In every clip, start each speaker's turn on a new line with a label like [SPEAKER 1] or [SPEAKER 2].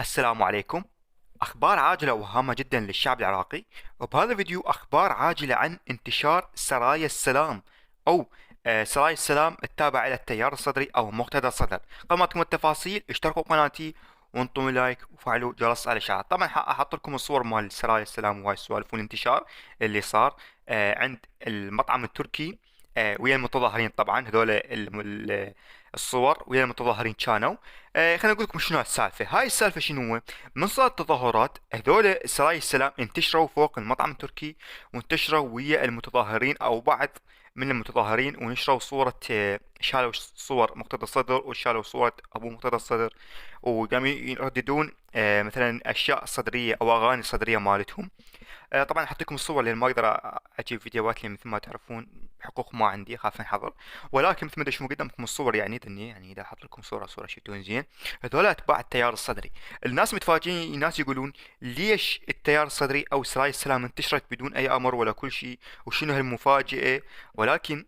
[SPEAKER 1] السلام عليكم. أخبار عاجلة وهامة جدا للشعب العراقي. وبهذا الفيديو أخبار عاجلة عن انتشار سرايا السلام أو سرايا السلام التابعة إلى التيار الصدري أو مقتدى الصدر. قبل ما تكون التفاصيل اشتركوا بقناتي وانطوا لايك وفعلوا جرس الإشعارات. طبعا أحط لكم الصور مال سرايا السلام وهاي السوالف والانتشار اللي صار عند المطعم التركي ويا المتظاهرين. طبعا هذول الصور ويا المتظاهرين كانوا. خليني اقول لكم شنو السالفه. هاي السالفه شنو هو؟ من صارت التظاهرات هذول سرايا السلام انتشروا فوق المطعم التركي، وانتشروا ويا المتظاهرين او بعض من المتظاهرين، ونشروا صورة شالوا صور مقتدى الصدر وشالوا صورة أبو مقتدى الصدر، وقاموا يرددون مثلا أشياء صدرية أو أغاني صدرية مالتهم. طبعا احط لكم الصور لان ما اقدر اجيب فيديوهات لان مثل ما تعرفون حقوق ما عندي، خاف انحظر. ولكن مثل ما تشوفون قدامكم الصور، يعني ذني يعني اذا احط لكم صوره شفتون زين. هذول اتباع التيار الصدري. الناس متفاجئين، الناس يقولون ليش التيار الصدري او سرايا السلام انتشرت بدون اي امر ولا كل شيء، وشنو هالمفاجئه؟ ولكن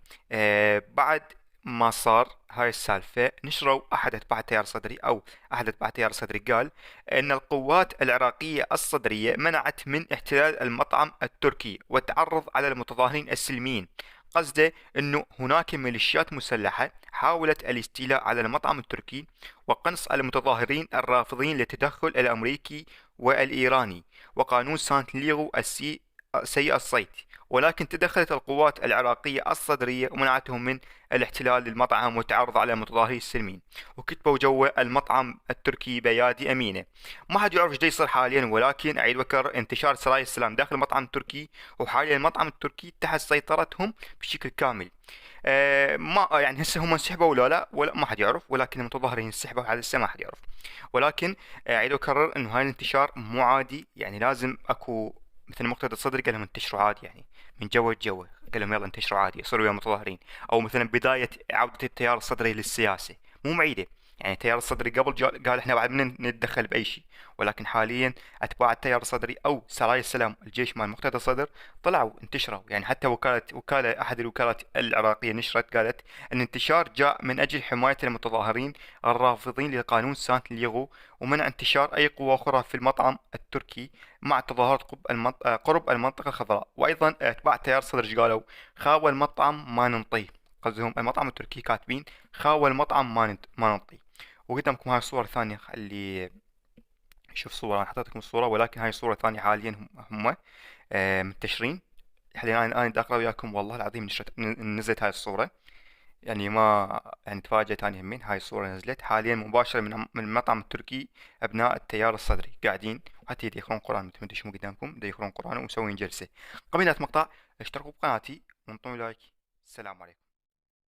[SPEAKER 1] بعد ما صار هاي السالفة نشروا أحد أتباع التيار الصدري أو أحد أتباع التيار الصدري قال أن القوات العراقية الصدرية منعت من احتلال المطعم التركي والتعرض على المتظاهرين السلميين. قصده أنه هناك ميليشيات مسلحة حاولت الاستيلاء على المطعم التركي وقنص المتظاهرين الرافضين للتدخل الأمريكي والإيراني وقانون سانت ليغو سيء الصيت. ولكن تدخلت القوات العراقية الصدرية ومنعتهم من الاحتلال للمطعم والتعرض على المتظاهرين السلميين، وكتبوا جوا المطعم التركي بيادي أمينة. ما حد يعرف ايش يصير حاليا، ولكن أعيد وأكرر انتشار سرايا السلام داخل المطعم التركي، وحاليا المطعم التركي تحت سيطرتهم بشكل كامل. ما يعني هسه هم انسحبوا ولا ما حد يعرف، ولكن المتظاهرين انسحبوا على هسه ما حد يعرف. ولكن أعيد وأكرر إنه هاي الانتشار مو عادي، يعني لازم أكو مثل مقتدى الصدر قال لهم انتشروا عادي، يعني من جوا لجوا قال لهم يلا انتشروا عادي صاروا ويا المتظاهرين. او مثلا بدايه عوده التيار الصدري للسياسه مو معيده، يعني التيار الصدري قبل قال احنا بعد من نتدخل باي شيء، ولكن حاليا اتباع التيار الصدري او سرايا السلام الجيش مال مقتدى الصدر طلعوا انتشروا. يعني حتى وكاله احد الوكالات العراقيه نشرت قالت ان الانتشار جاء من اجل حمايه المتظاهرين الرافضين لقانون سانت ليغو ومنع انتشار اي قوى اخرى في المطعم التركي مع تظاهرات قرب المنطقة الخضراء. وأيضا أتباع تيار الصدر إيش قالوا؟ خاوى المطعم ما ننطيه. قصدهم المطعم التركي كاتبين خاوى المطعم ما ننطيه. وقدامكم هاي الصورة الثانية اللي شوف صورة، أنا حطيت لكم الصورة ولكن هاي الصورة الثانية حاليا هم منتشرين. حاليا أنا داخل وياكم والله العظيم نزلت هاي الصورة. يعني ما يعني تفاجأت أنا همين هاي الصورة نزلت حاليا مباشرة من المطعم التركي. أبناء التيار الصدري قاعدين وحتى يقرون قرآن مثل ما تشوفون قدامكم، يقرون قرآن ومسوين جلسة. قبل لا مقطع اشتركوا بقناتي وانطوني لايك. السلام عليكم.